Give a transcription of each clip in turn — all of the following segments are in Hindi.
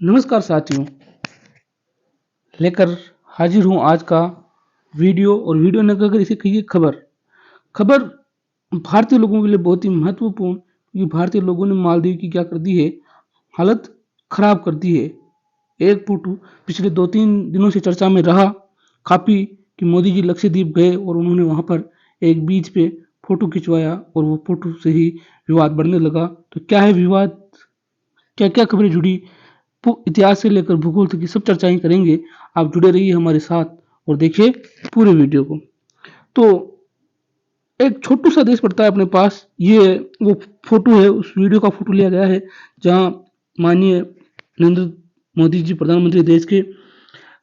नमस्कार साथियों, लेकर हाजिर हूँ आज का वीडियो। और वीडियो न कहकर इसे कहिए खबर। खबर भारतीय लोगों के लिए बहुत ही महत्वपूर्ण, क्योंकि भारतीय लोगों ने मालदीव की क्या कर दी है, हालत खराब कर दी है। एक फोटो पिछले 2-3 दिनों से चर्चा में रहा काफ़ी कि मोदी जी लक्षद्वीप गए और उन्होंने वहाँ पर एक बीच पे फोटो खिंचवाया और वो फोटो से ही विवाद बढ़ने लगा। तो क्या है विवाद, क्या क्या खबरें जुड़ी, इतिहास से लेकर भूगोल तक की सब चर्चाएं करेंगे। आप जुड़े रहिए हमारे साथ और देखिए पूरे वीडियो को। तो एक छोटू सा देश पड़ता है अपने पास, ये वो फोटो है, उस वीडियो का फोटो लिया गया है जहां माननीय नरेंद्र मोदी जी प्रधानमंत्री देश के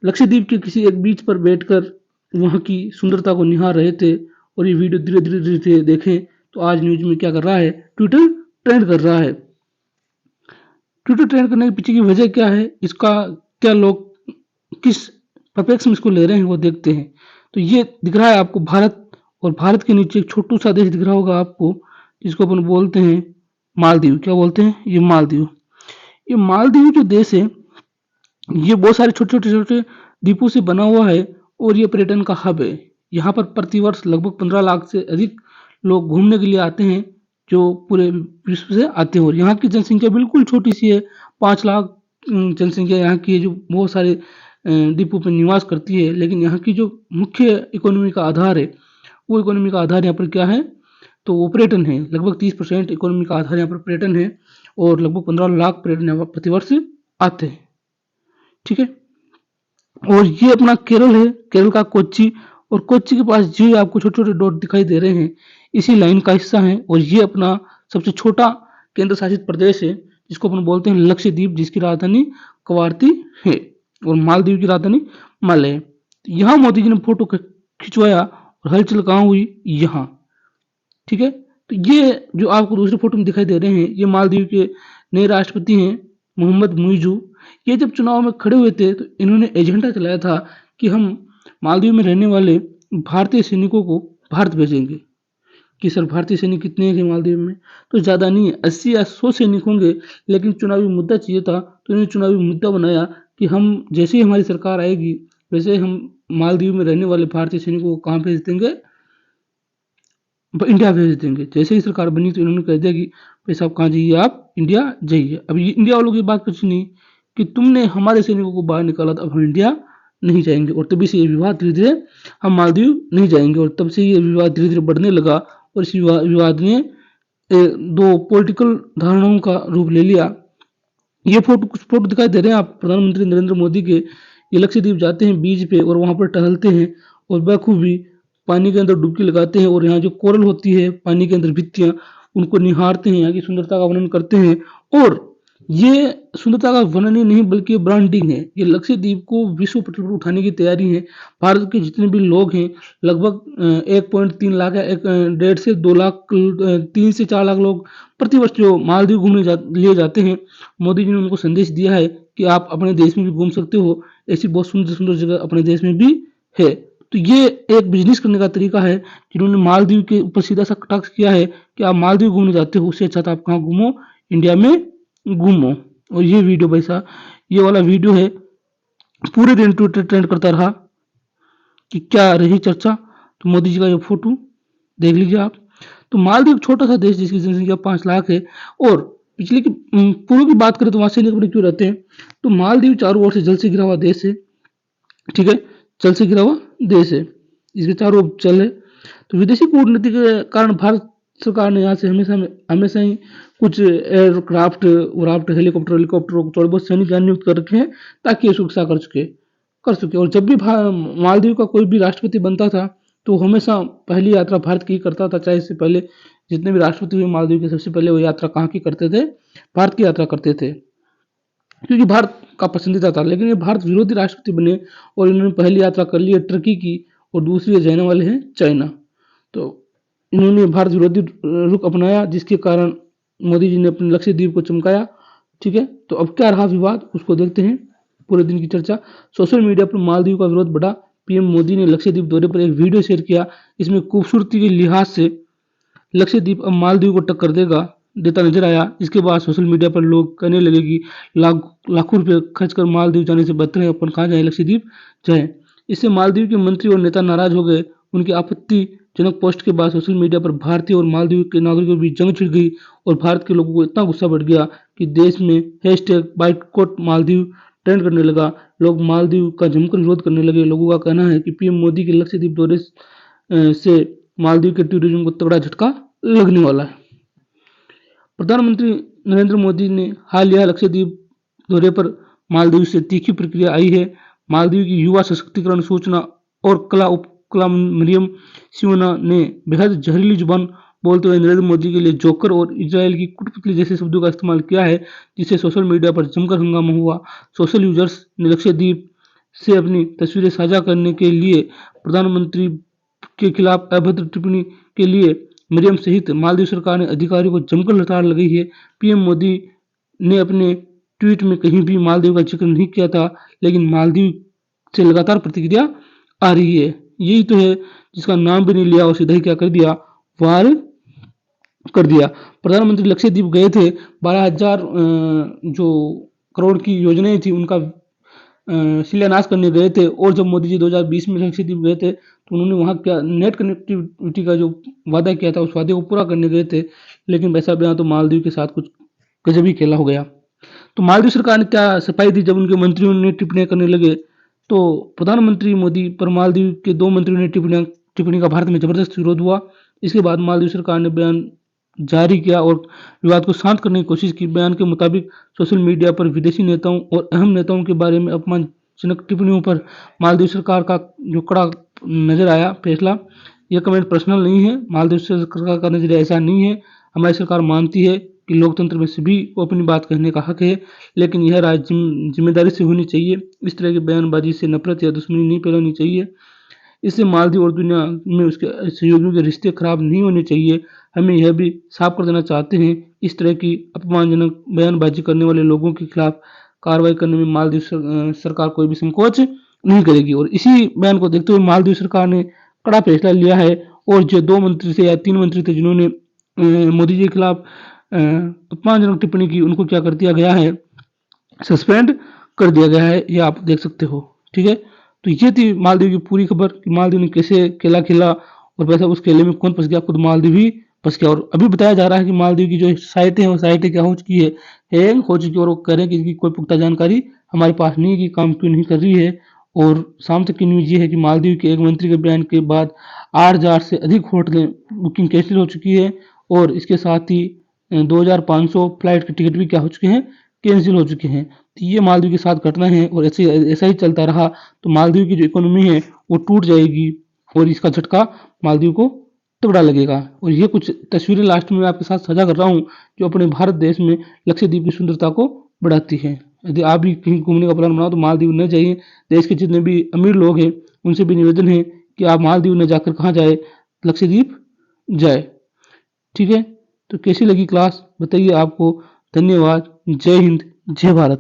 लक्षद्वीप के किसी एक बीच पर बैठकर वहां की सुंदरता को निहार रहे थे। और ये वीडियो धीरे धीरे धीरे धीरे देखें तो आज न्यूज में क्या कर रहा है, ट्विटर ट्रेंड कर रहा है। ट्विटर ट्रेंड करने के पीछे की वजह क्या है, इसका क्या लोग किस परिप्रेक्ष्य में इसको ले रहे हैं वो देखते हैं। तो ये दिख रहा है आपको भारत, और भारत के नीचे एक छोटू सा देश दिख रहा होगा आपको, जिसको अपन बोलते हैं मालदीव। क्या बोलते हैं, ये मालदीव। ये मालदीव जो देश है, ये बहुत सारे छोटे छोटे छोटे द्वीपों से बना हुआ है और ये पर्यटन का हब है। यहाँ पर प्रतिवर्ष लगभग 15 लाख से अधिक लोग घूमने के लिए आते हैं, जो पूरे विश्व से आते हैं। और यहाँ की जनसंख्या बिल्कुल छोटी सी है, 5 लाख जनसंख्या यहाँ की है, जो बहुत सारे द्वीपों पर निवास करती है। लेकिन यहाँ की जो मुख्य इकोनॉमी का आधार है, वो इकोनॉमी का आधार यहाँ पर क्या है, तो वो पर्यटन है। लगभग 30% इकोनॉमी का आधार यहाँ पर पर्यटन है और लगभग 15 लाख पर्यटन यहाँ पर प्रतिवर्ष आते हैं। ठीक है। और ये अपना केरल है, केरल का कोच्चि, और कोच्चि के पास जो आपको छोटे छोटे डॉट दिखाई दे रहे हैं, इसी लाइन का हिस्सा है। और ये अपना सबसे छोटा केंद्र शासित प्रदेश है, जिसको अपन बोलते हैं लक्षद्वीप, जिसकी राजधानी कवारती है और मालदीव की राजधानी माले है। यहाँ मोदी जी ने फोटो खिंचवाया और हलचल कहाँ हुई, यहाँ। ठीक है। तो ये जो आपको दूसरे फोटो में दिखाई दे रहे हैं, ये मालदीव के नए राष्ट्रपति हैं मोहम्मद मुइजू। ये जब चुनाव में खड़े हुए थे तो इन्होंने एजेंडा चलाया था कि हम मालदीव में रहने वाले भारतीय सैनिकों को भारत भेजेंगे। कि सर भारतीय सैनिक कितने हैं मालदीव में, तो ज़्यादा नहीं है, 80 या 100 सैनिक होंगे। लेकिन चुनावी मुद्दा चाहिए था तो इन्होंने चुनावी मुद्दा बनाया कि हम जैसे ही हमारी सरकार आएगी वैसे हम मालदीव में रहने वाले भारतीय सैनिकों को कहाँ भेज देंगे, इंडिया भेज देंगे। जैसे ही सरकार बनी तो इन्होंने कह दिया कि भाई साहब कहाँ जाइए, आप इंडिया जाइए। अब ये इंडिया वालों की बात कुछ नहीं कि तुमने हमारे सैनिकों को बाहर निकाला तो अब हम इंडिया नहीं जाएंगे। और तभी से ये विवाद धीरे धीरे, हम मालदीव नहीं जाएंगे, और तब से ये विवाद धीरे धीरे बढ़ने लगा। और इस विवाद ने दो पॉलिटिकल धारणाओं का रूप ले लिया। ये फोटो, कुछ फोटो दिखाई दे रहे हैं आप प्रधानमंत्री नरेंद्र मोदी के, ये लक्षद्वीप जाते हैं बीच पे और वहां पर टहलते हैं और बखूबी पानी के अंदर डुबकी लगाते हैं। और यहाँ जो कोरल होती है, पानी के अंदर भित्तियां, उनको निहारते हैं, यहाँ की सुंदरता का वर्णन करते हैं। और ये सुंदरता का वर्णन ही नहीं बल्कि ब्रांडिंग है। ये लक्षद्वीप को विश्व पटल पर उठाने की तैयारी है। भारत के जितने भी लोग हैं, लगभग 1.3 लाख या 1.5 से 2 लाख, 3 से 4 लाख लोग प्रतिवर्ष जो मालदीव घूमने लिए जाते हैं। मोदी जी ने उनको संदेश दिया है कि आप अपने देश में भी घूम सकते हो, ऐसी बहुत सुंदर सुंदर जगह अपने देश में भी है। तो ये एक बिजनेस करने का तरीका है, जिन्होंने मालदीव के ऊपर सीधा सा कटाक्ष किया है कि आप मालदीव घूमने जाते हो, उससे अच्छा तो आप कहाँ घूमो, इंडिया में घूमो। और ये वीडियो भाई साहब, ये वाला वीडियो है, पूरे दिन ट्विटर ट्रेंड करता रहा कि क्या रही चर्चा। तो मोदी जी का ये फोटो देख लीजिए आप। तो मालदीव छोटा सा देश जिसकी जनसंख्या 5 लाख है, और पिछले की पूर्व की बात करें तो वहां सैनिक अपने क्यों रहते हैं, तो मालदीव चारों ओर से जल से घिरा हुआ देश है। ठीक है, जल से घिरा हुआ देश है, इसके चारों ओर जल है। तो विदेशी कूटनीति के कारण भारत सरकार ने यहाँ से हमेशा ही कुछ एयरक्राफ्ट व्राफ्ट हेलीकॉप्टर थोड़े बहुत सैनिक यहाँ नियुक्त कर रखे हैं ताकि ये सुरक्षा कर सके। और जब भी मालदीव का कोई भी राष्ट्रपति बनता था तो हमेशा पहली यात्रा भारत की करता था। चाहे इससे पहले जितने भी राष्ट्रपति हुए मालदीव के, सबसे पहले वो यात्रा कहाँ की करते थे, भारत की यात्रा करते थे, क्योंकि भारत का पसंदीदा था। लेकिन ये भारत विरोधी राष्ट्रपति बने और इन्होंने पहली यात्रा कर ली है टर्की की, और दूसरी जाने वाले हैं चाइना। तो इन्होंने भारत विरोधी रुख अपनाया, जिसके कारण मोदी जी ने अपने लक्षद्वीप को चमकाया। ठीक है, तो अब क्या रहा विवाद, उसको देखते हैं पूरे दिन की चर्चा। सोशल मीडिया पर मालदीव का विरोध बढ़ा। पीएम मोदी ने लक्षद्वीप दौरे पर एक वीडियो शेयर किया। इसमें खूबसूरती के लिहाज से लक्षद्वीप अब मालदीव को टक्कर देगा। देता नजर आया। इसके बाद सोशल मीडिया पर लोग कहने लगे कि लाखों रुपए खर्च कर मालदीव जाने से बेहतर है अपन कहाँ जाए, लक्षद्वीप जाए। इससे मालदीव के मंत्री और नेता नाराज हो गए। उनकी आपत्तिजनक पोस्ट के बाद सोशल मीडिया पर भारतीय और मालदीव के नागरिकों के बीच जंग छिड़ गई और भारत के लोगों को इतना गुस्सा बढ़ गया कि देश में #बाइकआउट मालदीव ट्रेंड करने लगा। लोग मालदीव का जमकर विरोध करने लगे। लोगों का कहना है कि पीएम मोदी के लक्षद्वीप दौरे से मालदीव के टूरिज्म को तगड़ा झटका लगने वाला है। प्रधानमंत्री नरेंद्र मोदी ने हालिया लक्षद्वीप दौरे पर मालदीव से तीखी प्रतिक्रिया आई है। मालदीव की युवा सशक्तिकरण, सूचना और कला उपकला मरियम सिमोना ने बेहद जहरीली जुबान बोलते हुए नरेंद्र मोदी के लिए जोकर और इजराइल की कुटपुतली जैसे शब्दों का इस्तेमाल किया है, जिससे सोशल मीडिया पर जमकर हंगामा हुआ। सोशल यूजर्स ने लक्षद्वीप से अपनी तस्वीरें साझा करने के लिए प्रधानमंत्री के खिलाफ अभद्र टिप्पणी के लिए मरियम सहित मालदीव सरकार ने अधिकारियों को जमकर लताड़ लगाई है। पीएम मोदी ने अपने ट्वीट में कहीं भी मालदीव का जिक्र नहीं किया था, लेकिन मालदीव से लगातार प्रतिक्रिया आ रही है। यही तो है जिसका नाम भी नहीं लिया और सीधा ही क्या कर दिया, वार कर दिया। प्रधानमंत्री लक्षद्वीप गए थे, 12,000 जो करोड़ की योजनाएं थी उनका शिलान्यास करने गए थे। और जब मोदी जी 2020 में लक्षद्वीप गए थे तो उन्होंने वहाँ क्या नेट कनेक्टिविटी का जो वादा किया था उस वादे को पूरा करने गए थे, लेकिन वैसा बयान तो मालदीव के साथ कुछ गजब ही खेला हो गया। तो मालदीव सरकार ने क्या सफाई दी जब उनके मंत्रियों ने टिप्पणियां करने लगे, तो प्रधानमंत्री मोदी पर मालदीव के 2 मंत्रियों ने टिप्पणी का भारत में जबरदस्त विरोध हुआ। इसके बाद मालदीव सरकार ने बयान जारी किया और विवाद को शांत करने की कोशिश की। बयान के मुताबिक सोशल मीडिया पर विदेशी नेताओं और अहम नेताओं के बारे में अपमानजनक टिप्पणियों पर मालदीव सरकार का जो कड़ा नजर आया फैसला। यह कमेंट पर्सनल नहीं है, मालदीव सरकार का नजरिया ऐसा नहीं है। हमारी सरकार मानती है कि लोकतंत्र में सभी को अपनी बात कहने का हक है, लेकिन यह राय जिम्मेदारी से होनी चाहिए। इस तरह की बयानबाजी से नफरत या दुश्मनी नहीं फैलानी चाहिए। इससे मालदीव और दुनिया में उसके सहयोगियों के रिश्ते खराब नहीं होने चाहिए। हमें यह भी साफ कर देना चाहते हैं, इस तरह की अपमानजनक बयानबाजी करने वाले लोगों के खिलाफ कार्रवाई करने में मालदीव सरकार कोई भी संकोच नहीं करेगी। और इसी बयान को देखते हुए मालदीव सरकार ने कड़ा फैसला लिया है और जो 2 मंत्री थे या 3 मंत्री थे जिन्होंने मोदी जी के खिलाफ अपमानजनक टिप्पणी की, उनको क्या कर दिया गया है, सस्पेंड कर दिया गया है। ये आप देख सकते हो। ठीक है, तो ये थी मालदीव की पूरी खबर कि मालदीव ने कैसे खेला खेला और वैसे उस खेले में कौन फंस गया, खुद मालदीव ही फंस गया। और अभी बताया जा रहा है कि मालदीव की जो साइटें हैं वो साइटें क्या हो चुकी है, हैंग हो चुकी है। और वो कह रहे हैं कि इसकी कोई पुख्ता जानकारी हमारे पास नहीं है कि काम क्यों नहीं कर रही है। और शाम तक की न्यूज ये है कि मालदीव के एक मंत्री के बयान के बाद 8,000 से अधिक होटलें बुकिंग कैंसिल हो चुकी है और इसके साथ ही 2,500 फ्लाइट के टिकट भी क्या हो चुके हैं, कैंसिल हो चुके हैं। तो ये मालदीव के साथ घटना है और ऐसा ही चलता रहा तो मालदीव की जो इकोनॉमी है वो टूट जाएगी और इसका झटका मालदीव को तगड़ा लगेगा। और ये कुछ तस्वीरें लास्ट में आपके साथ साझा कर रहा हूँ जो अपने भारत देश में लक्षद्वीप की सुंदरता को बढ़ाती है। यदि आप भी कहीं घूमने का प्लान बनाओ तो मालदीव न जाइए। देश के जितने भी अमीर लोग हैं उनसे भी निवेदन है कि आप मालदीव न जाकर कहाँ जाए, लक्षद्वीप जाए। ठीक है, तो कैसी लगी क्लास बताइए आपको। धन्यवाद। जय हिंद, जय भारत।